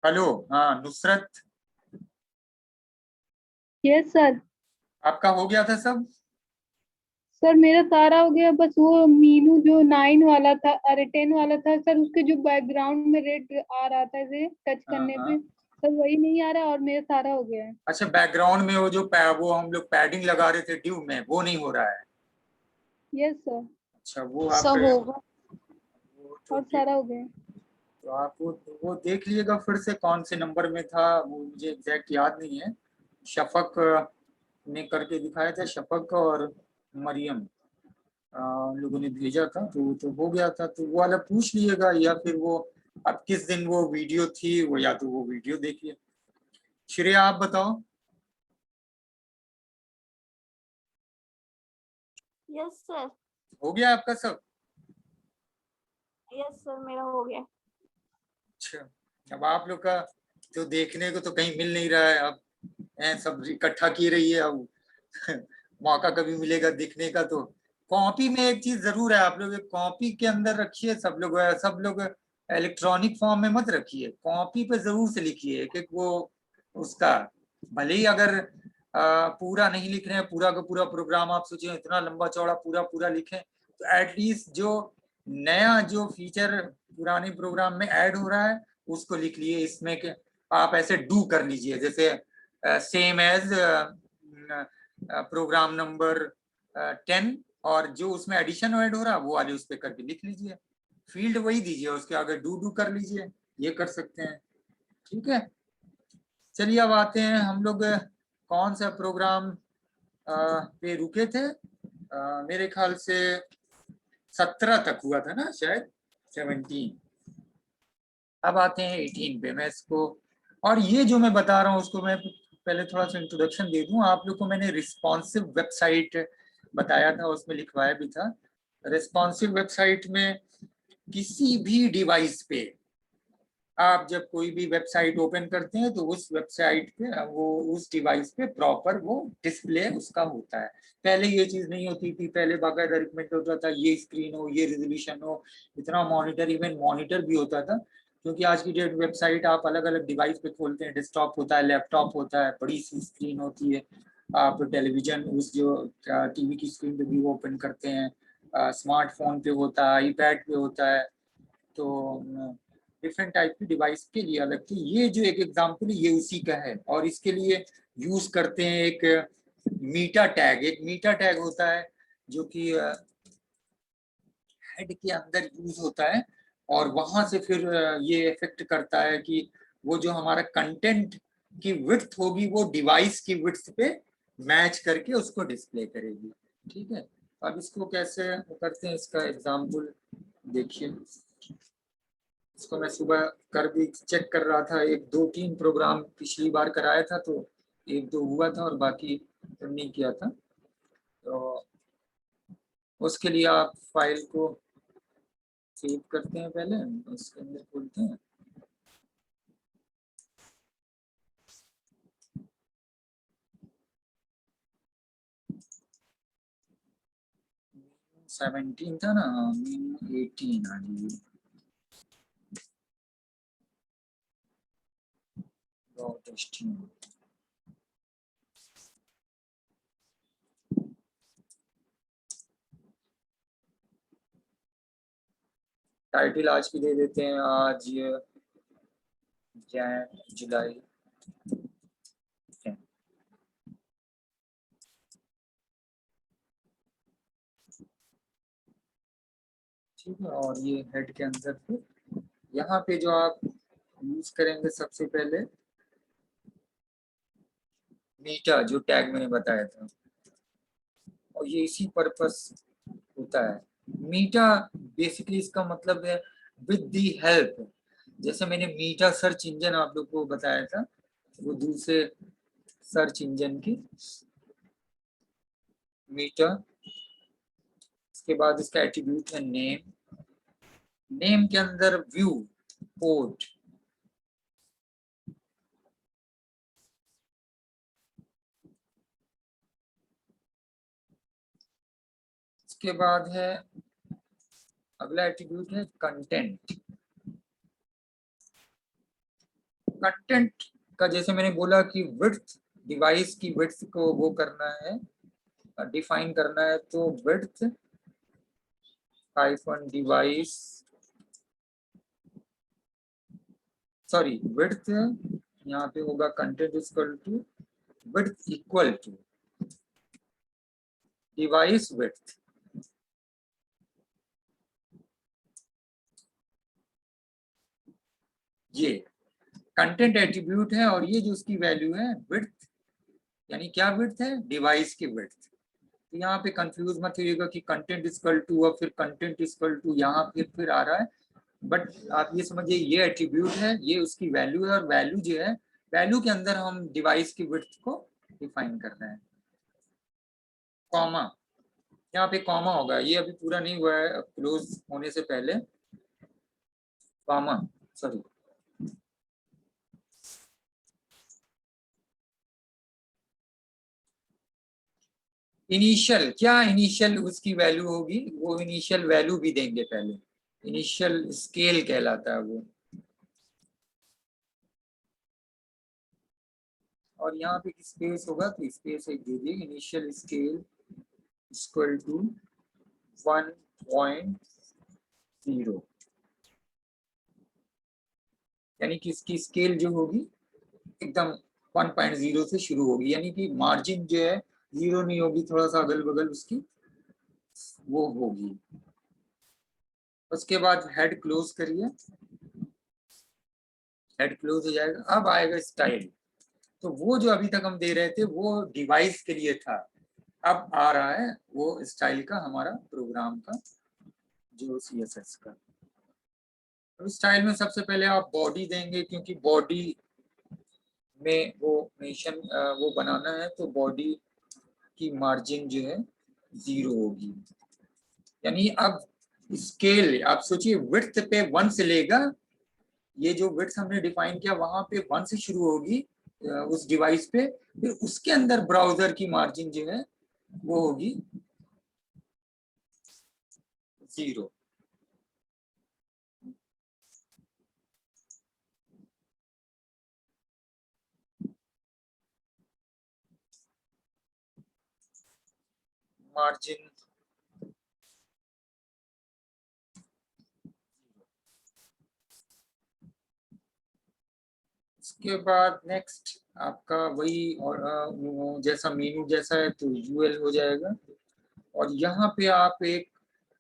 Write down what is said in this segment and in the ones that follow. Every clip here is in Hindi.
हेलो। हाँ नुसरत, यस सर। आपका हो गया था सब? सर मेरा सारा हो गया, बस वो मीनू जो 9 वाला था, अरे 10 वाला था सर, उसके जो बैकग्राउंड में रेड आ रहा था इसे टच हाँ करने हाँ। पे, सर वही नहीं आ रहा और मेरा सारा हो गया है। अच्छा, बैकग्राउंड में वो जो वो हम लोग पैडिंग लगा रहे थे ड्यू में, वो नहीं हो रहा है? Yes sir. अच्छा, वो आप सब होगा वो और जो सारा हो गया है। तो आप वो देख लीजिएगा फिर से कौन से नंबर में था, वो मुझे एग्जैक्ट याद नहीं है। शफक ने करके दिखाया था, शफक और मरियम उन लोगों ने भेजा था, तो वो तो हो गया था, तो वो वाला पूछ लीजिएगा, या फिर वो अब किस दिन वो वीडियो थी, वो या तो वो वीडियो देखिए। श्रेया आप बताओ। Yes sir. हो गया आपका सब? यस सर, मेरा हो गया। अच्छा, अब आप लोग का तो देखने को तो कहीं मिल नहीं रहा है अब। सब इकट्ठा की रही है अब। मौका कभी मिलेगा दिखने का तो। कॉपी में एक चीज जरूर है, आप लोग एक कॉपी के अंदर रखिए, सब लोग इलेक्ट्रॉनिक फॉर्म में मत रखिए, कॉपी पे जरूर से लिखिए एक एक वो उसका। भले ही अगर पूरा नहीं लिख रहे हैं, पूरा का पूरा प्रोग्राम आप सोचिए इतना लंबा चौड़ा पूरा पूरा लिखें, तो एटलीस्ट जो नया जो फीचर पुराने प्रोग्राम में ऐड हो रहा है उसको लिख लिए इसमें के। आप ऐसे डू कर लीजिए, जैसे सेम एज प्रोग्राम नंबर 10, और जो उसमें एडिशन ऐड हो रहा है वो वाले उस पर करके लिख लीजिए, फील्ड वही दीजिए, उसके आगे डू डू कर लीजिए, ये कर सकते हैं। ठीक है, चलिए अब आते हैं हम लोग कौन सा प्रोग्राम पे रुके थे। मेरे ख्याल से 17 तक हुआ था ना शायद, 17। अब आते हैं 18 पे। मैं इसको, और ये जो मैं बता रहा हूँ उसको मैं पहले थोड़ा सा इंट्रोडक्शन दे दूं आप लोग को। मैंने रिस्पॉन्सिव वेबसाइट बताया था, उसमें लिखवाया भी था। रिस्पॉन्सिव वेबसाइट में किसी भी डिवाइस पे आप जब कोई भी वेबसाइट ओपन करते हैं तो उस वेबसाइट पे वो उस डिवाइस पे प्रॉपर वो डिस्प्ले उसका होता है। पहले ये चीज नहीं होती थी, पहले बाकायदा रिकमेंड होता था ये स्क्रीन हो, ये रेजोल्यूशन हो, इतना मॉनिटर, इवन मॉनिटर भी होता था। क्योंकि आज की डेट वेबसाइट आप अलग अलग डिवाइस पे खोलते हैं, डेस्कटॉप होता है, लैपटॉप होता है, बड़ी सी स्क्रीन होती है, आप टेलीविजन उस जो टीवी की स्क्रीन पे भी वो ओपन करते हैं, स्मार्टफोन पे होता है, आईपैड पे होता है। तो डिफरेंट टाइप की डिवाइस के लिए अलग थी। ये जो एक एग्जांपल है ये उसी का है, और इसके लिए यूज करते हैं एक मीटा टैग। एक मीटा टैग होता है जो कि हेड के अंदर यूज होता है, और वहां से फिर ये इफेक्ट करता है कि वो जो हमारा कंटेंट की विड्थ होगी वो डिवाइस की विड्थ पे मैच करके उसको डिस्प्ले करेगी। ठीक है, अब इसको कैसे करते हैं इसका एग्जांपल देखिए। इसको मैं सुबह कर भी चेक कर रहा था, एक दो तीन प्रोग्राम पिछली बार कराया था तो एक दो हुआ था और बाकी नहीं किया था। तो उसके लिए आप फाइल को सेव करते हैं, पहले उसके अंदर खोलते हैं। सेवनटीन था ना, 18। हाँ जी, टाइटल आज की दे देते हैं, आज जुलाई 10। ठीक है, और ये हेड के अंदर फिर यहाँ पे जो आप यूज करेंगे सबसे पहले मीटा, जो टैग मैंने बताया था, और ये इसी पर्पस होता है। मीटा बेसिकली इसका मतलब है विद दी हेल्प। जैसे मैंने मीटा सर्च इंजन आप लोग को बताया था, वो दूसरे सर्च इंजन की मीटा। इसके बाद इसका एट्रीब्यूट है नेम। नेम के अंदर व्यू पोर्ट। इसके बाद है अगला एट्रीब्यूट है कंटेंट। कंटेंट का जैसे मैंने बोला कि विड्थ, डिवाइस की विड्थ को वो करना है, डिफाइन करना है, तो width hyphen device, sorry width यहाँ पे होगा content equal to width equal to device width. ये कंटेंट एट्रीब्यूट है और ये जो उसकी वैल्यू है विड्थ, यानी क्या विड्थ है, डिवाइस की विड्थ। तो यहाँ पे कंफ्यूज मत होइएगा कि कंटेंट इक्वल टू और फिर कंटेंट इक्वल टू यहाँ फिर आ रहा है, बट आप ये समझिए ये एट्रीब्यूट है, ये उसकी वैल्यू है, और वैल्यू जो है वैल्यू के अंदर हम डिवाइस की विड्थ को डिफाइन कर रहे हैं। कॉमा, यहाँ पे कॉमा होगा, ये अभी पूरा नहीं हुआ है, क्लोज होने से पहले कॉमा, सॉरी इनिशियल, क्या इनिशियल उसकी वैल्यू होगी, वो इनिशियल वैल्यू भी देंगे पहले, इनिशियल स्केल कहलाता है वो। और यहाँ पे स्पेस होगा तो स्पेस एक दे दिए, इनिशियल स्केल इक्वल टू 1.0, यानी कि इसकी स्केल जो होगी एकदम 1.0 से शुरू होगी, यानी कि मार्जिन जो है 0 नहीं होगी, थोड़ा सा अगल बगल उसकी वो होगी। उसके बाद हेड क्लोज करिए, हेड क्लोज हो जाएगा। अब आएगा स्टाइल, तो वो जो अभी तक हम दे रहे थे वो डिवाइस के लिए था, अब आ रहा है वो स्टाइल का हमारा प्रोग्राम का जो CSS का। तो स्टाइल में सबसे पहले आप बॉडी देंगे, क्योंकि बॉडी में वो नेशन वो बनाना है, तो बॉडी की मार्जिन जो है 0 होगी, यानी अब स्केल आप सोचिए विड्थ पे 1 से लेगा, ये जो विड्थ हमने डिफाइन किया वहां पे 1 से शुरू होगी उस डिवाइस पे, फिर उसके अंदर ब्राउजर की मार्जिन जो है वो होगी 0। मार्जिन उसके बाद नेक्स्ट आपका वही, और जैसा मेनू जैसा है तो UL हो जाएगा, और यहाँ पे आप एक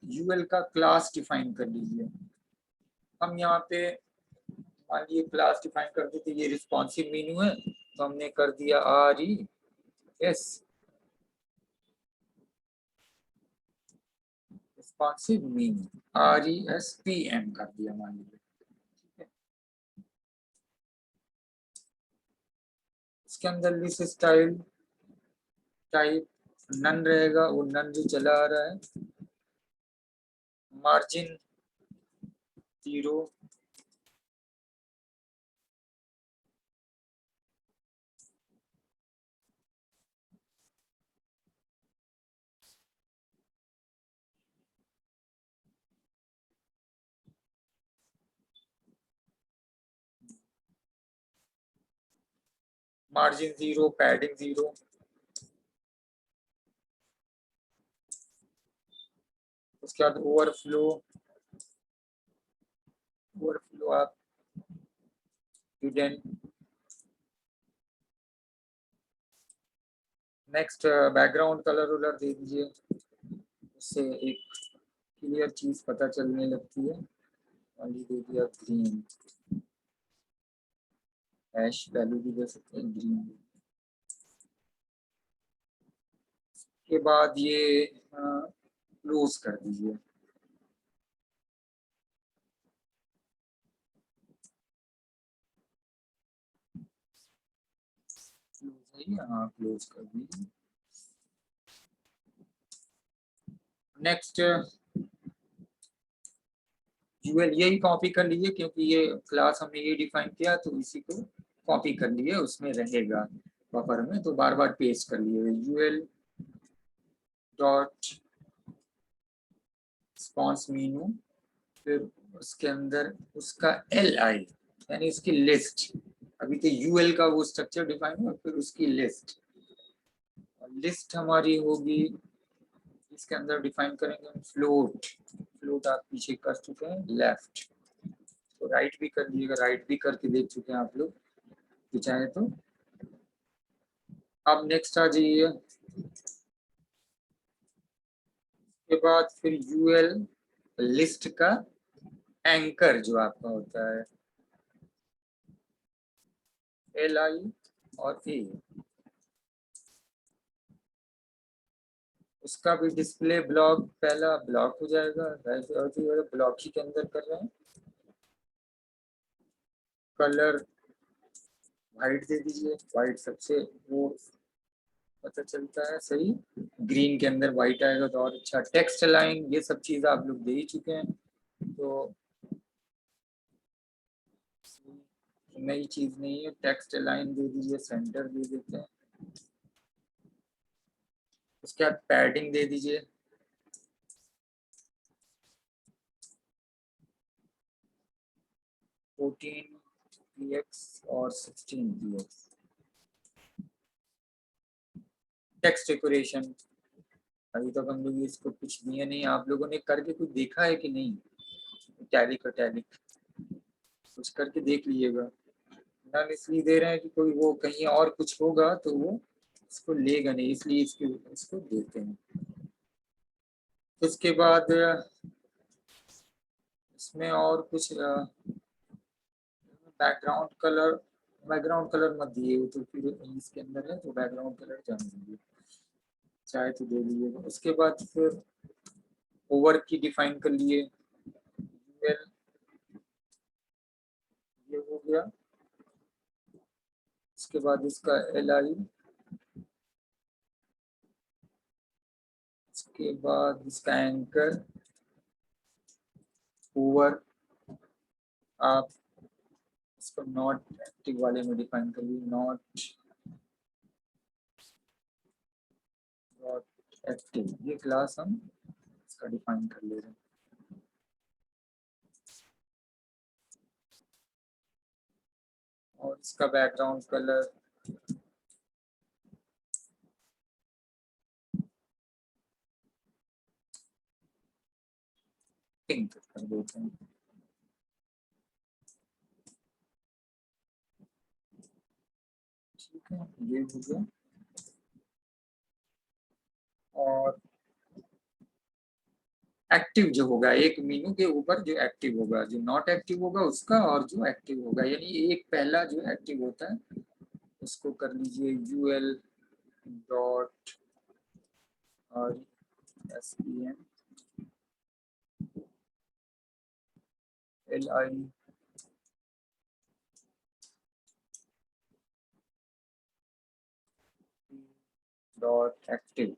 UL का क्लास डिफाइन कर लीजिए। हम यहाँ पे मान लीजिए क्लास डिफाइन कर देते, ये रिस्पॉन्सिव मेनू है तो हमने कर दिया RES रिस्पॉन्सिव मेनू, RESPM कर दिया मान लीजिए। इसके अंदर लिस्ट स्टाइल टाइप नन रहेगा, वो नन जो चला आ रहा है, मार्जिन 0, मार्जिन 0, पैडिंग 0, उसके बाद ओवरफ्लो, ओवरफ्लो आप हिडन, नेक्स्ट बैकग्राउंड कलर वलर दे दीजिए, उससे एक क्लियर चीज पता चलने लगती है। और ये दे दिया ग्रीन, हैश वैल्यू भी दे सकते हैं ग्रीन। के बाद ये क्लोज कर दीजिए, हाँ क्लोज कर दीजिए। नेक्स्ट UL यही कॉपी कर लीजिए, क्योंकि ये क्लास हमने ये डिफाइन किया तो इसी को कॉपी कर लिए, उसमें रहेगा बफर में, तो बार बार पेस्ट कर लिए UL डॉट रिस्पॉन्स मेनू, फिर उसके अंदर उसका LI यानी उसकी लिस्ट, अभी तो यूएल का वो स्ट्रक्चर डिफाइन हुआ, फिर उसकी लिस्ट। लिस्ट हमारी होगी, इसके अंदर डिफाइन करेंगे फ्लोट। फ्लोट आप पीछे कर चुके हैं, लेफ्ट तो राइट भी कर लीजिएगा, राइट भी करके देख चुके हैं आप लोग तो चाहे तो। अब नेक्स्ट आ जाइए, के बाद फिर यूएल लिस्ट का एंकर जो आपका होता है एल आई और ए, उसका भी डिस्प्ले ब्लॉक पहला ब्लॉक हो जाएगा। ब्लॉक ही के अंदर कर रहे हैं, कलर वाइट दे दीजिए, वाइट सबसे वो पता चलता है सही, ग्रीन के अंदर वाइट आएगा तो और अच्छा। टेक्स्ट लाइन ये सब चीज आप लोग दे ही चुके हैं, तो नई चीज नहीं है। टेक्स्ट लाइन दे दीजिए, सेंटर दे देते हैं, उसके बाद पैडिंग दे दीजिए, फोर्टीन px और 16 px। टेक्स्ट डेकोरेशन अभी तक हम लोग इसको कुछ दिए नहीं, आप लोगों ने करके कुछ देखा है कि नहीं? टैलिक और टैलिक कुछ करके देख लीजिएगा, नन इसलिए दे रहे हैं कि कोई वो कहीं और कुछ होगा तो वो इसको लेगा नहीं, इसलिए इसको देते हैं। उसके बाद इसमें और कुछ बैकग्राउंड कलर मत दिए, तो फिर इसके अंदर है तो बैकग्राउंड कलर जाने दीजिए, चाहे तो दे लीजिएगा। उसके बाद फिर ओवर की डिफाइन कर लिए, ये हो गया। उसके बाद इसका एल आई, उसके बाद इसका एंकर ओवर, आप इसको नॉट एक्टिव वाले में डिफाइन कर लिए, नॉट एक्टिव, ये क्लास हम इसका डिफाइन कर ले रहे हैं। और इसका बैकग्राउंड कलर पिंक कर देते हैं। ठीक है, ये हो गया। और एक्टिव जो होगा एक मीनू के ऊपर जो एक्टिव होगा, जो नॉट एक्टिव होगा उसका, और जो एक्टिव होगा यानी एक पहला जो एक्टिव होता है उसको कर लीजिए यूएल डॉट और S P N L I dot active.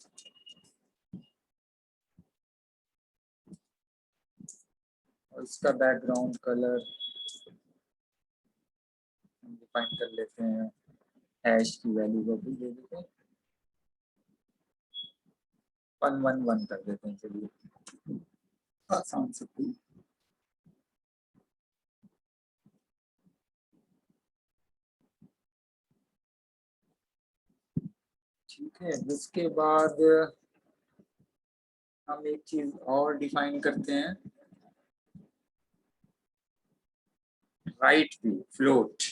और इसका बैकग्राउंड कलर हम डिफाइन कर लेते हैं, हैश की वैल्यू को भी दे देते हैं 111 कर देते हैं। चलिए आसान से कोई। ठीक है, उसके बाद हम एक चीज और डिफाइन करते हैं, राइट पे फ्लोट,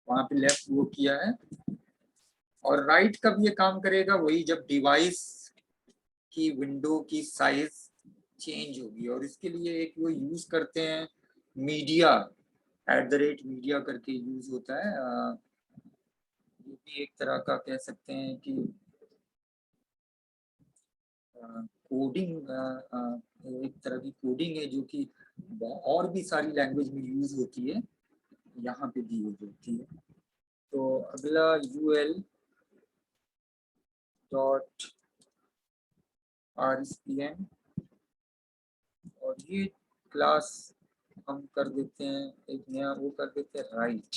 वहां पे लेफ्ट वो किया है। और राइट कब ये काम करेगा? वही जब डिवाइस की विंडो की साइज चेंज होगी, और इसके लिए एक वो यूज करते हैं मीडिया @मीडिया करके यूज होता है। ये भी एक तरह का कह सकते हैं कि कोडिंग, एक तरह की कोडिंग है जो कि और भी सारी लैंग्वेज में यूज होती है, यहाँ पे दी होती है। तो अगला यूएल डॉट RSPN, और ये क्लास हम कर देते हैं एक नया वो कर देते हैं राइट।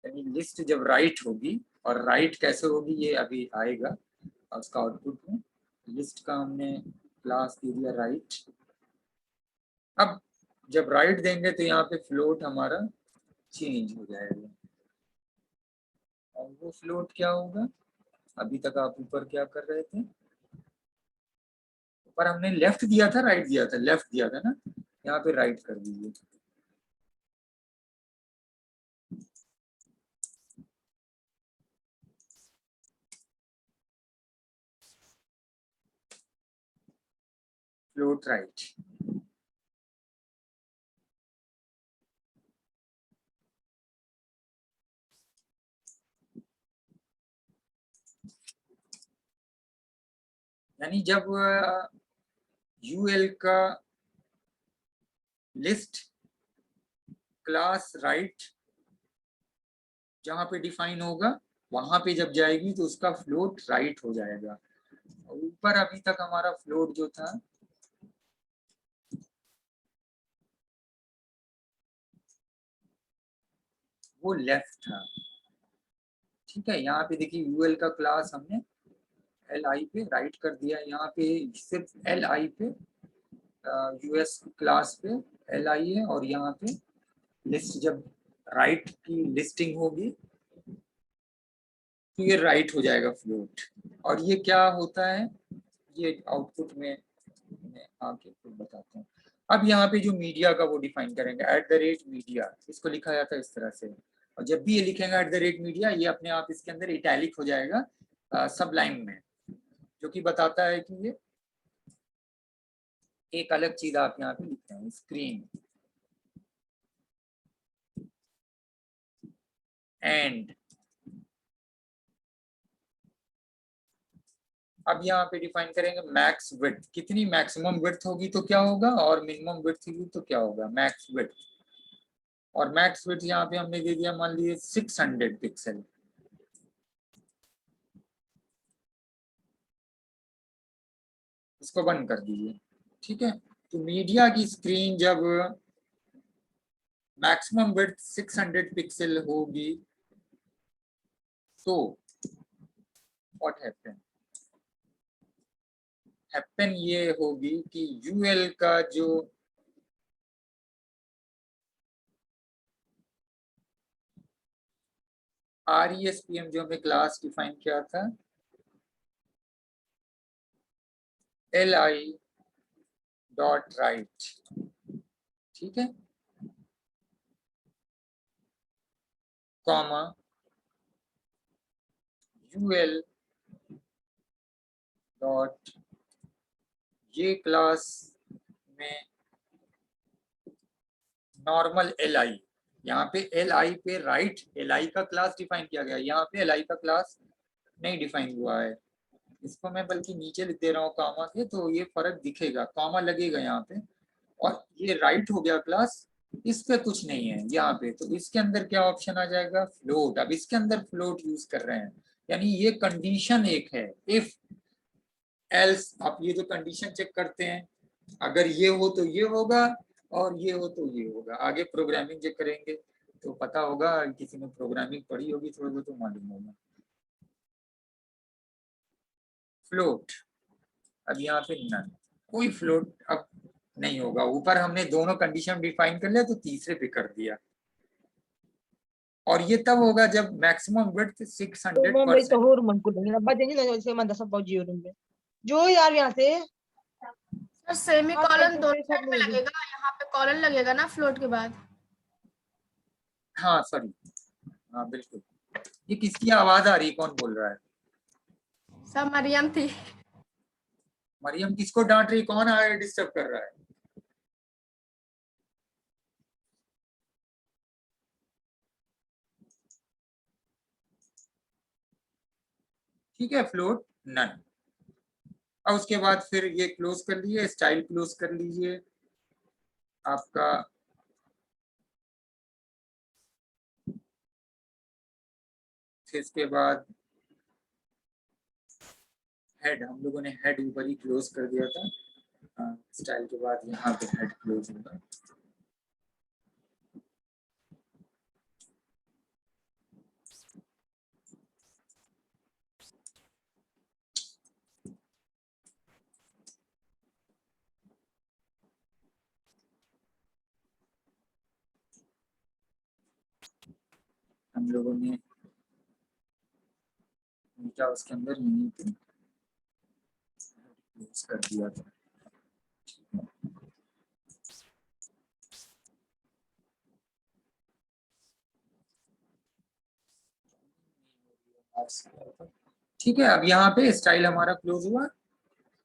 यानी लिस्ट जब राइट होगी, और राइट कैसे होगी ये अभी आएगा उसका आउटपुट में। लिस्ट का हमने क्लास दे दिया राइट, अब जब राइट देंगे तो यहाँ पे फ्लोट हमारा चेंज हो जाएगा, और वो फ्लोट क्या होगा, अभी तक आप ऊपर क्या कर रहे थे, ऊपर हमने लेफ्ट दिया था राइट दिया था, लेफ्ट दिया था ना, यहाँ पे राइट कर दीजिए। Float right. यानी जब यूएल का लिस्ट क्लास राइट जहां पे डिफाइन होगा वहां पे जब जाएगी तो उसका फ्लोट राइट हो जाएगा। ऊपर अभी तक हमारा फ्लोट जो था वो लेफ्ट था। ठीक है, यहाँ पे देखिए यूएल का क्लास हमने एल आई पे राइट कर दिया, यहाँ पे सिर्फ एल आई पे यूएस क्लास पे एल आई है, और यहाँ पे लिस्ट जब राइट की लिस्टिंग होगी तो ये राइट हो जाएगा फ्लोट। और ये क्या होता है, ये आउटपुट में मैं आगे फिर बताता हूँ। अब यहाँ पे जो मीडिया का वो डिफाइन करेंगे @मीडिया, इसको लिखा जाता है इस तरह से, और जब भी ये लिखेंगे @मीडिया ये अपने आप इसके अंदर इटैलिक हो जाएगा सब लाइन में, जो कि बताता है कि ये एक अलग चीज आप यहाँ पे लिखते हैं, स्क्रीन एंड। अब यहाँ पे डिफाइन करेंगे मैक्स विड्थ, कितनी मैक्सिमम विड्थ होगी तो क्या होगा, और मिनिमम विड्थ होगी तो क्या होगा, मैक्स विड्थ। और मैक्स विड्थ यहाँ पे हमने दे दिया मान लीजिए 600 पिक्सल। इसको बंद कर दीजिए। ठीक है, तो मीडिया की स्क्रीन जब मैक्सिमम विड्थ 600 पिक्सल होगी तो व्हाट हैपन ये होगी कि यूएल का जो RESPM जो हमने क्लास डिफाइन किया था li डॉट राइट, ठीक है, कॉमा यूएल डॉट ये क्लास में नॉर्मल li, यहाँ पे li पे राइट li का क्लास डिफाइन किया गया, यहाँ पे li का क्लास नहीं डिफाइन हुआ है। इसको मैं बल्कि नीचे लिख दे रहा हूँ कॉमा के, तो ये फर्क दिखेगा, कॉमा लगेगा यहाँ पे, और ये राइट हो गया क्लास, इस पे कुछ नहीं है यहाँ पे, तो इसके अंदर क्या ऑप्शन आ जाएगा, फ्लोट। अब इसके अंदर फ्लोट यूज कर रहे हैं, यानी ये कंडीशन एक है, इफ एल्स। आप ये जो कंडीशन चेक करते हैं, अगर ये हो तो ये होगा, और ये हो तो ये होगा। आगे प्रोग्रामिंग चेक करेंगे तो पता होगा, किसी ने प्रोग्रामिंग पढ़ी होगी थोड़ी बहुत तो मालूम होगा। फ्लोट, अब यहाँ पे नन, कोई फ्लोट अब नहीं होगा। ऊपर हमने दोनों कंडीशन डिफाइन कर लिया तो तीसरे पे कर दिया, और ये तब होगा जब मैक्सिमम विड्थ 600%। जो यार यहाँ से सर सेमी कॉलन दोनों साइड में लगेगा, यहाँ पे कॉलन लगेगा ना फ्लोट के बाद। हाँ सॉरी, हाँ बिल्कुल। ये किसकी आवाज आ रही है, कौन बोल रहा है? सब मरियम थी। मरियम किसको डांट रही, कौन आया डिस्टर्ब कर रहा है? ठीक है, फ्लोट नन। और उसके बाद फिर ये क्लोज कर लीजिए, स्टाइल क्लोज कर लीजिए आपका। फिर इसके बाद हेड, हम लोगों ने हेड ऊपर ही क्लोज कर दिया था, स्टाइल के बाद यहाँ पे हेड क्लोज होगा। हम लोगों ने क्या उसके अंदर नहीं थे, यूज कर दिया था। ठीक है, अब यहाँ पे स्टाइल हमारा क्लोज हुआ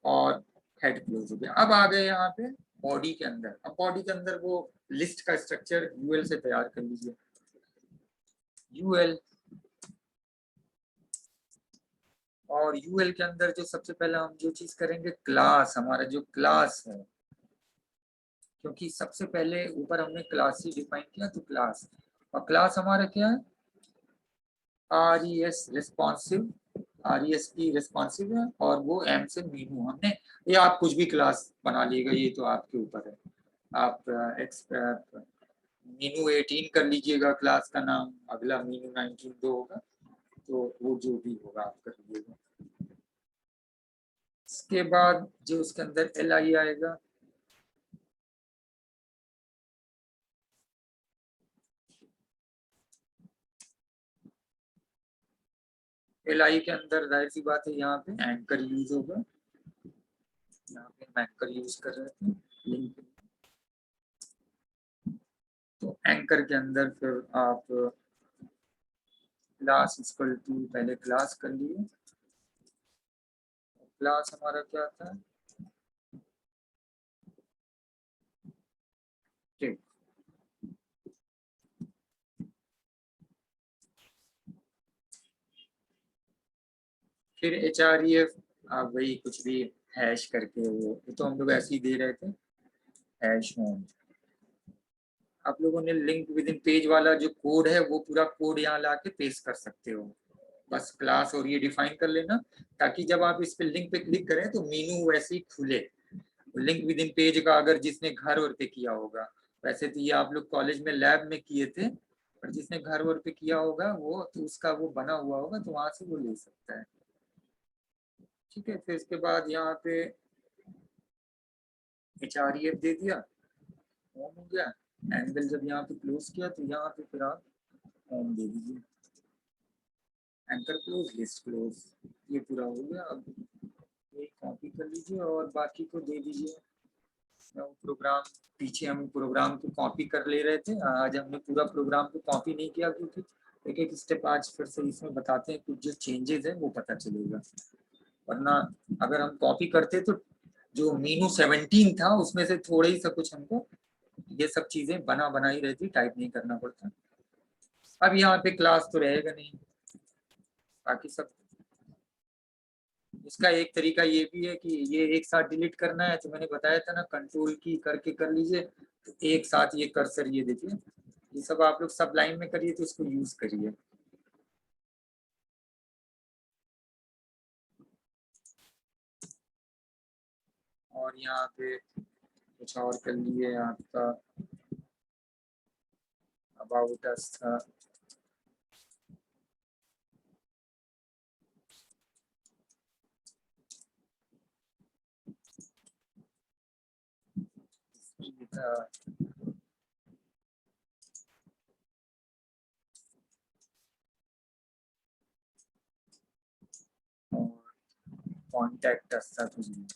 और हेड क्लोज हो गया। अब आ गए यहाँ पे बॉडी के अंदर। अब बॉडी के अंदर वो लिस्ट का स्ट्रक्चर यूएल से तैयार कर लीजिए। यूएल, और यूएल के अंदर जो सबसे पहले हम जो चीज करेंगे, क्लास, हमारा जो क्लास है, क्योंकि सबसे पहले ऊपर हमने क्लास ही डिफाइन किया, तो क्लास, और क्लास हमारा क्या है, RES रिस्पॉन्सिव, RESP रिस्पॉन्सिव है, और वो M से मीनू हमने, ये आप कुछ भी क्लास बना लीजिएगा, ये तो आपके ऊपर है। आप मीनू 18 कर लीजिएगा क्लास का नाम, अगला मीनू 19 दो होगा, तो वो जो भी होगा आप कर लीजिएगा। इसके बाद जो उसके अंदर LI आएगा, LI के अंदर जाहिर सी बात है यहाँ पे एंकर यूज होगा, यहाँ पे एंकर यूज कर रहे थे लिंक, तो एंकर के अंदर फिर आप क्लास इक्वल टू, पहले क्लास कर लिए, क्लास हमारा क्या था, ठीक, फिर HREF, आप वही कुछ भी हैश करके, वो तो हम लोग ऐसे ही दे रहे थे, हैश होम। आप लोगों ने लिंक विद इन पेज वाला जो कोड है, वो पूरा कोड यहाँ ला के पेस्ट कर सकते हो, बस क्लास और ये डिफाइन कर लेना, ताकि जब आप इस पे लिंक पे क्लिक करें तो मीनू वैसे ही खुले। लिंक विद इन पेज का अगर जिसने घर वर पे किया होगा, वैसे तो ये आप लोग कॉलेज में लैब में किए थे, पर जिसने घर वर पे किया होगा वो तो उसका वो बना हुआ होगा, तो वहां से वो ले सकता है। ठीक है, फिर इसके बाद यहाँ पे HREF दे दिया, होम हो गया। एंगल जब यहाँ पे क्लोज किया तो यहाँ पे फिर आप होम दे दीजिए, एंकर क्लोज, लिस्ट क्लोज, ये पूरा हो गया। अब ये कॉपी कर लीजिए और बाकी को दे दीजिए। प्रोग्राम, पीछे हम प्रोग्राम को कॉपी कर ले रहे थे, आज हमने पूरा प्रोग्राम को कॉपी नहीं किया, क्योंकि एक एक स्टेप आज फिर से इसमें बताते हैं, कुछ जो चेंजेस है वो पता चलेगा, वरना अगर हम कॉपी करते तो जो मीनू 17 था उसमें से थोड़ा ही सा कुछ हमको ये सब चीजें बना ही रहती, टाइप नहीं करना पड़ता। अब यहाँ पे क्लास तो रहेगा नहीं, बाकी सब। इसका एक तरीका ये भी है कि ये एक साथ डिलीट करना है, तो मैंने बताया था ना, कंट्रोल की करके कर लीजिए, तो एक साथ ये कर्सर, ये देखिए, ये सब आप लोग सब लाइन में करिए, तो इसको यूज करिए। और यहाँ पे कुछ और कर लिए, आपका अबाउट अस था, और कॉन्टैक्ट अस था कुछ भी।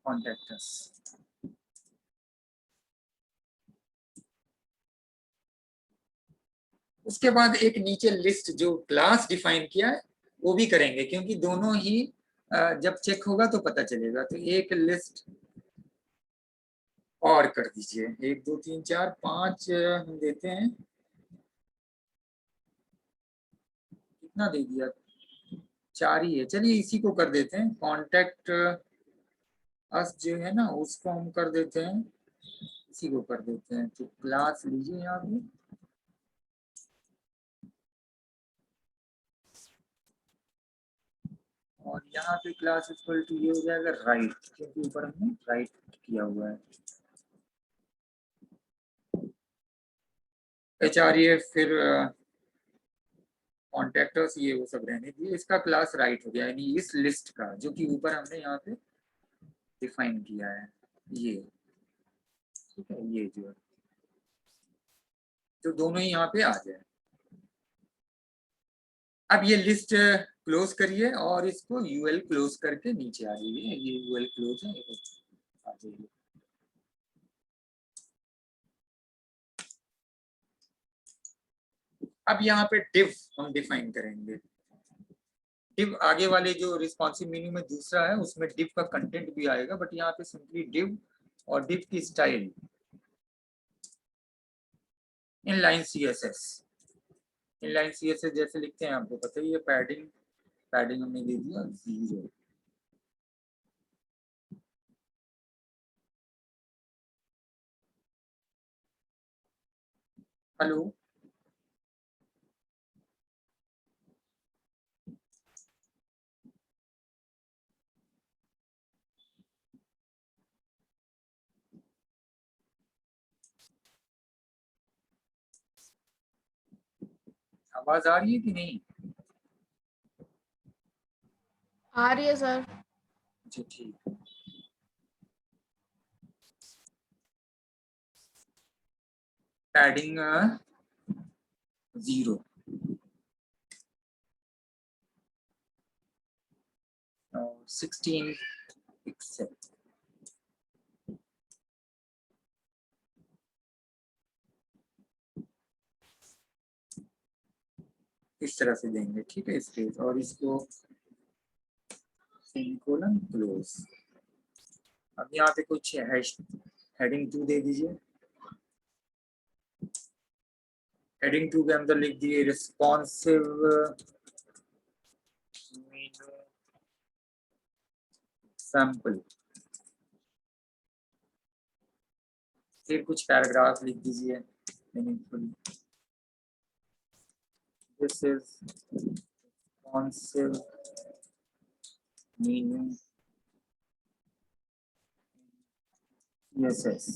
कॉन्टैक्ट अस, उसके बाद एक नीचे लिस्ट जो क्लास डिफाइन किया है वो भी करेंगे, क्योंकि दोनों ही जब चेक होगा तो पता चलेगा। तो एक लिस्ट और कर दीजिए, 1 2 3 4 5 हम देते हैं, कितना दे दिया, 4 ही है, चलिए इसी को कर देते हैं। कॉन्टैक्ट अस जो है ना, उसको हम कर देते हैं, इसी को कर देते हैं। तो क्लास लीजिए यहाँ पे, और यहाँ पे क्लास इक्वल टू ये हो जाएगा राइट, क्योंकि ऊपर हमने राइट किया हुआ है। HREF फिर कॉन्ट्रैक्टर्स ये वो सब रहने दिए, इसका क्लास राइट हो गया, यानी इस लिस्ट का जो कि ऊपर हमने यहाँ पे डिफाइन किया है ये, ठीक है, ये जो है तो दोनों ही यहाँ पे आ जाए। अब ये लिस्ट क्लोज करिए और इसको यूएल क्लोज करके नीचे आ जाइए, ये यूएल क्लोज है, ये आ जाइए। अब यहाँ पे div हम डिफाइन करेंगे। div आगे वाले जो रिस्पॉन्सिव मेन्यू में दूसरा है उसमें div का कंटेंट भी आएगा, बट यहाँ पे सिंपली div और div की style inline CSS, inline CSS जैसे लिखते हैं आपको पता ही है, पैडिंग हमने दे दिया 0। हेलो, आवाज आ रही है कि नहीं? आ रही है सर। अच्छा ठीक है। पैडिंग 0 और 16 पिक्सल। इस तरह से देंगे, ठीक है, स्पेस और इसको सेमीकोलन क्लोज। अब यहाँ पे कुछ हेडिंग 2 दे दीजिए, हेडिंग 2 के अंदर लिख दिए रिस्पॉन्सिव मेनू सैंपल, फिर कुछ पैराग्राफ लिख दीजिए meaningful. This is responsive menu CSS।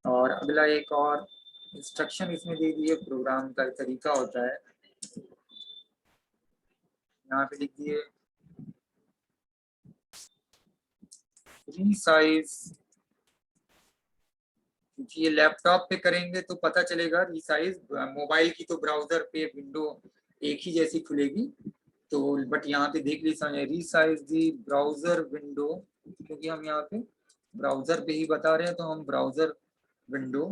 और अगला एक और इंस्ट्रक्शन इसमें दे दिए, प्रोग्राम का तरीका होता है, यहाँ पे लिख दिए रीसाइज, क्योंकि ये लैपटॉप पे करेंगे तो पता चलेगा रीसाइज, मोबाइल की तो ब्राउजर पे विंडो एक ही जैसी खुलेगी, तो बट यहाँ पे देख लीजिए रीसाइज दी ब्राउजर विंडो, क्योंकि हम यहाँ पे ब्राउजर पे ही बता रहे हैं तो हम browser window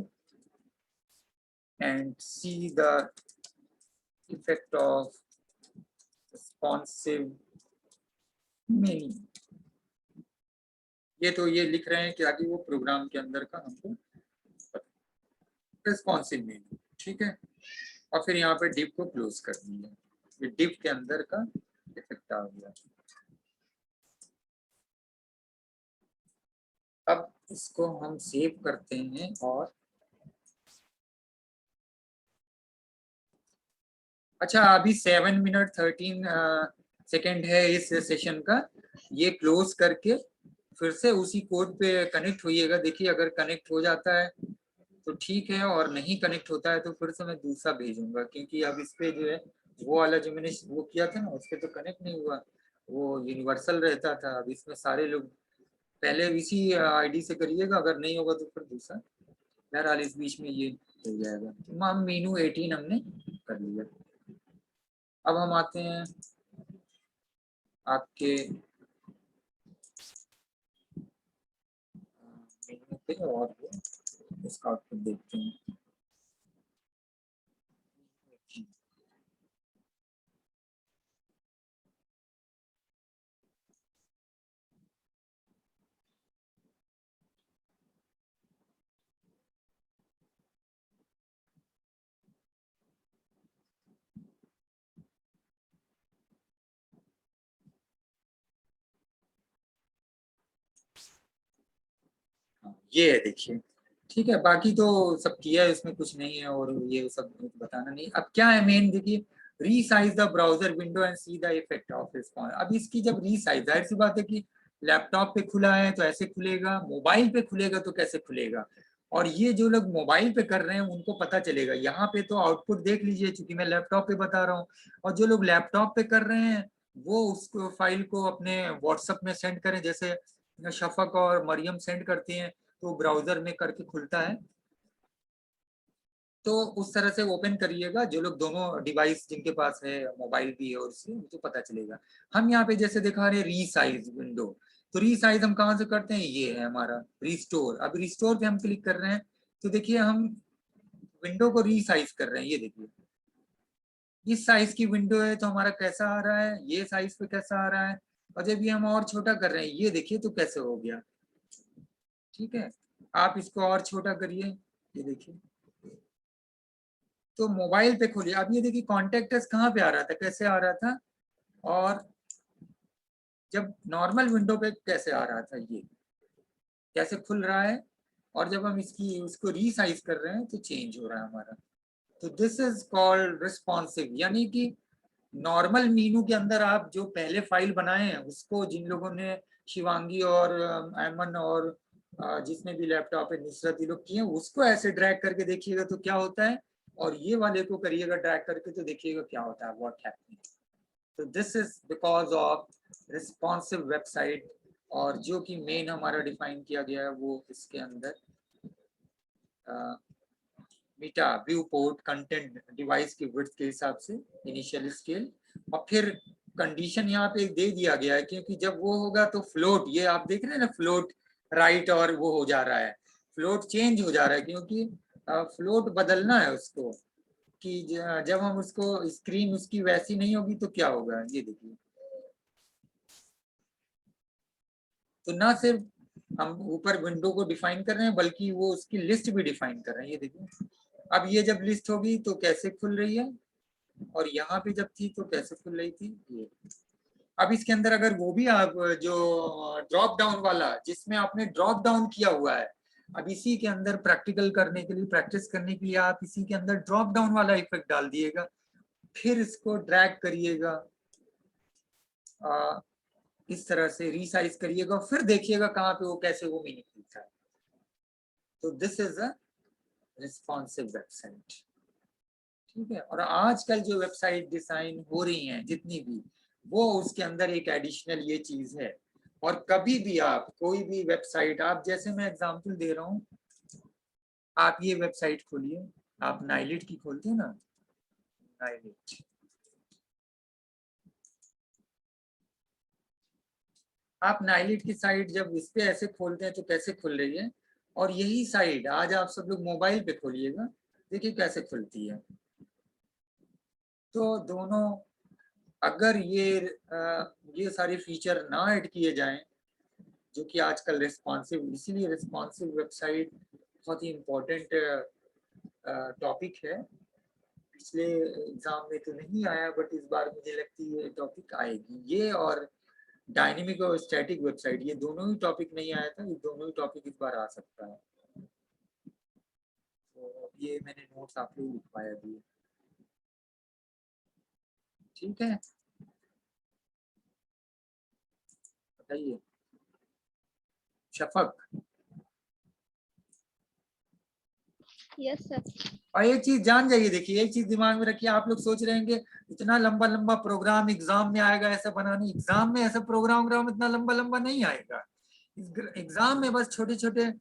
and see the effect of responsive मेनू। ये तो ये लिख रहे हैं कि आगे वो प्रोग्राम के अंदर का हमको रिस्पॉन्सिव मेनू, ठीक है, और फिर यहाँ पे डिव को क्लोज कर दिया, ये डिव के अंदर का इफेक्ट आ गया। अब इसको हम सेव करते हैं और अच्छा अभी 7 मिनट 13 सेकेंड है इस सेशन का, ये क्लोज करके फिर से उसी कोड पे कनेक्ट होइएगा। देखिए अगर कनेक्ट हो जाता है तो ठीक है, और नहीं कनेक्ट होता है तो फिर से मैं दूसरा भेजूंगा, क्योंकि अब इस पे जो है वो वाला जो मैंने वो किया था ना उस पर तो कनेक्ट नहीं हुआ, वो यूनिवर्सल रहता था। अब इसमें सारे लोग पहले इसी आईडी से करिएगा, अगर नहीं होगा तो फिर दूसरा। बहरहाल इस बीच में ये हो जाएगा। तमाम मेनू 18 हमने कर लिया। अब हम आते हैं आपके मेनू पे और इसका आउटपुट देखते हैं। ये है देखिए, ठीक है, बाकी तो सब किया है, इसमें कुछ नहीं है और ये सब बताना नहीं। अब क्या है मेन, देखिए resize the browser window and see the effect of response. अब इसकी जब रीसाइज, जाहिर सी बात है कि लैपटॉप पे खुला है तो ऐसे खुलेगा, मोबाइल पे खुलेगा तो कैसे खुलेगा, और ये जो लोग मोबाइल पे कर रहे हैं उनको पता चलेगा। यहाँ पे तो आउटपुट देख लीजिए, चूंकि मैं लैपटॉप पे बता रहा हूँ, और जो लोग लैपटॉप पे कर रहे हैं वो उसको फाइल को अपने व्हाट्सएप में सेंड करें, जैसे शफक और मरियम सेंड करती हैं तो ब्राउजर में करके खुलता है, तो उस तरह से ओपन करिएगा। जो लोग दोनों डिवाइस जिनके पास है, मोबाइल भी है और उससे, तो पता चलेगा। हम यहाँ पे जैसे दिखा रहे हैं रीसाइज विंडो, तो रीसाइज हम कहाँ से करते हैं, ये है हमारा रिस्टोर। अब रिस्टोर पे हम क्लिक कर रहे हैं तो देखिए हम विंडो को रीसाइज कर रहे हैं। ये देखिए इस साइज की विंडो है तो हमारा कैसा आ रहा है, ये साइज पे कैसा आ रहा है, और जब ये हम और छोटा कर रहे हैं ये देखिए तो कैसे हो गया। ठीक है, आप इसको और छोटा करिए, ये देखिए। तो मोबाइल पे खोलिए, अब ये देखिए कॉन्टेक्ट कहाँ पे आ रहा था, कैसे आ रहा था, और जब नॉर्मल विंडो पे कैसे आ रहा था, ये कैसे खुल रहा है, और जब हम उसको रीसाइज कर रहे हैं तो चेंज हो रहा है हमारा। तो दिस इज कॉल्ड रिस्पॉन्सिव, यानी कि नॉर्मल मीनू के अंदर आप जो पहले फाइल बनाए हैं उसको, जिन लोगों ने शिवांगी और अमन और जिसने भी लैपटॉप है नुसरत, ये लोग किए, उसको ऐसे ड्रैग करके देखिएगा तो क्या होता है, और ये वाले को करिएगा ड्रैग करके तो देखिएगा क्या होता है, व्हाट हैपनिंग। तो this is because of responsive website, और जो कि मेन हमारा डिफाइन किया गया है वो इसके अंदर मीटा व्यू पोर्ट कंटेंट डिवाइस की विड्थ के हिसाब से इनिशियल स्केल, और फिर कंडीशन यहाँ पे दे दिया गया है, क्योंकि जब वो होगा तो फ्लोट, ये आप देख रहे हैं ना फ्लोट राइट, और वो हो जा रहा है, फ्लोट चेंज हो जा रहा है, क्योंकि फ्लोट बदलना है उसको, कि जब हम उसको स्क्रीन उसकी वैसी नहीं होगी तो क्या होगा, ये देखिए। तो ना सिर्फ हम ऊपर विंडो को डिफाइन कर रहे हैं बल्कि वो उसकी लिस्ट भी डिफाइन कर रहे हैं, ये देखिए। अब ये जब लिस्ट होगी तो कैसे खुल रही है, और यहाँ पे जब थी तो कैसे खुल रही थी, ये। अब इसके अंदर अगर वो भी आप जो ड्रॉप डाउन वाला, जिसमें आपने ड्रॉप डाउन किया हुआ है, अब इसी के अंदर प्रैक्टिकल करने के लिए, प्रैक्टिस करने के लिए आप इसी के अंदर ड्रॉप डाउन वाला इफेक्ट डाल दिएगा, फिर इसको ड्रैग करिएगा, इस तरह से रीसाइज करिएगा, फिर देखिएगा कहाँ पे वो कैसे वो मीनिंग दिखता है। तो this is a responsive website. ठीक है, और आजकल जो वेबसाइट डिजाइन हो रही हैं जितनी भी, वो उसके अंदर एक एडिशनल ये चीज है। और कभी भी आप कोई भी वेबसाइट, आप जैसे मैं एग्जांपल दे रहा हूँ, आप ये वेबसाइट खोलिए, आप नाइलिट की खोलते हैं ना, नाइलिट, आप नाइलिट की साइट जब इस पे ऐसे खोलते हैं तो कैसे खुल रही है, और यही साइट आज आप सब लोग मोबाइल पे खोलिएगा, देखिए कैसे खुलती है। तो दोनों, अगर ये सारे फीचर ना ऐड किए जाएं, जो कि आजकल रिस्पॉन्सिव, इसीलिए रिस्पॉन्सिव वेबसाइट बहुत ही इम्पोर्टेंट टॉपिक है। पिछले एग्जाम में तो नहीं आया, बट इस बार मुझे लगती है टॉपिक आएगी, ये और डायनेमिक और स्टैटिक वेबसाइट, ये दोनों ही टॉपिक नहीं आया था, ये दोनों ही टॉपिक इस बार आ सकता है। तो ये मैंने नोट्स आप लोग लिखवाया भी, ठीक है, बताइए शफक। Yes sir. और एक चीज जान जाइए, देखिए एक चीज दिमाग में रखिए, आप लोग सोच रहे हैं इतना लंबा लंबा प्रोग्राम एग्जाम में आएगा, ऐसा बनाने, एग्जाम में ऐसा प्रोग्राम इतना लंबा लंबा नहीं आएगा। एग्जाम में बस छोटे छोटे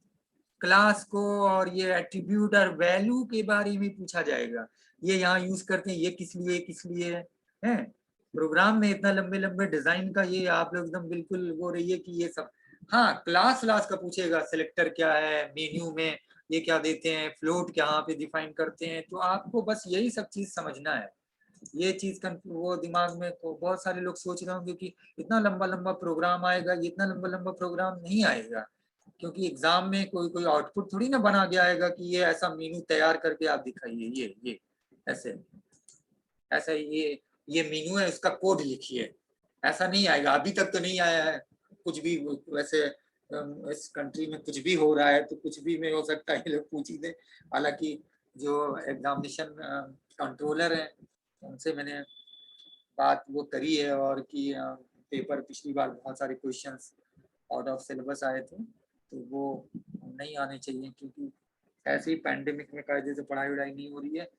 क्लास को और ये एट्रीब्यूट और वैल्यू के बारे में पूछा जाएगा, ये यहाँ यूज करते हैं, ये किस लिए है। प्रोग्राम में इतना लंबे लंबे डिजाइन का ये आप लोग एकदम बिल्कुल वो रहिए कि ये सब, हाँ क्लास का पूछेगा, सिलेक्टर क्या है, मेन्यू में ये क्या देते हैं, फ्लोट कहाँ पे डिफाइन करते हैं, तो आपको बस यही सब चीज समझना है। ये चीज वो दिमाग में तो बहुत सारे लोग सोच रहे होंगे कि इतना लंबा लंबा प्रोग्राम आएगा, ये इतना लंबा लंबा प्रोग्राम नहीं आएगा, क्योंकि एग्जाम में कोई आउटपुट थोड़ी ना बना के आएगा कि ये ऐसा मेनू तैयार करके आप दिखाइए, ये ऐसे ऐसा ये मेनू है, उसका कोड लिखिए, ऐसा नहीं आएगा। अभी तक तो नहीं आया है कुछ भी वैसे। इस कंट्री में कुछ भी हो रहा है तो कुछ भी में हो सकता है, ये लोग पूछ ही दे। हालांकि जो एग्जामिनेशन कंट्रोलर है उनसे मैंने बात वो करी है, और कि पेपर पिछली बार बहुत सारे क्वेश्चंस आउट ऑफ सिलेबस आए थे, तो वो नहीं आने चाहिए, क्योंकि ऐसे ही पैंडेमिक में कायदे से पढ़ाई वढ़ाई नहीं हो रही है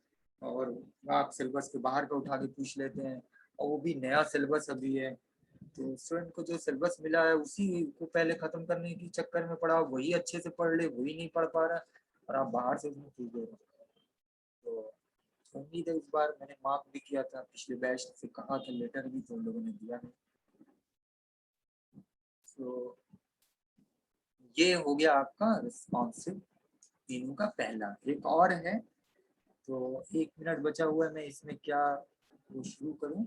और आप सिलेबस के बाहर का उठा के पूछ लेते हैं, और वो भी नया सिलेबस अभी है। तो स्टूडेंट को जो सिलेबस मिला है उसी को पहले खत्म करने के चक्कर में पड़ा, वही अच्छे से पढ़ ले, वही नहीं पढ़ पा रहा और आप बाहर से उसमें पूछ रहे हो। तो उम्मीद है इस बार मैंने मार्क भी किया था, पिछले बैच से कहा था, लेटर भी तो लोगों ने दिया है। तो ये हो गया आपका रिस्पॉन्सिव तीनों का पहला। एक और है, तो 1 मिनट बचा हुआ है, मैं इसमें क्या वो शुरू करूं।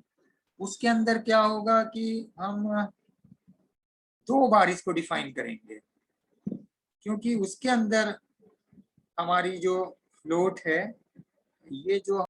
उसके अंदर क्या होगा कि हम 2 बार इसको डिफाइन करेंगे, क्योंकि उसके अंदर हमारी जो फ्लोट है, ये जो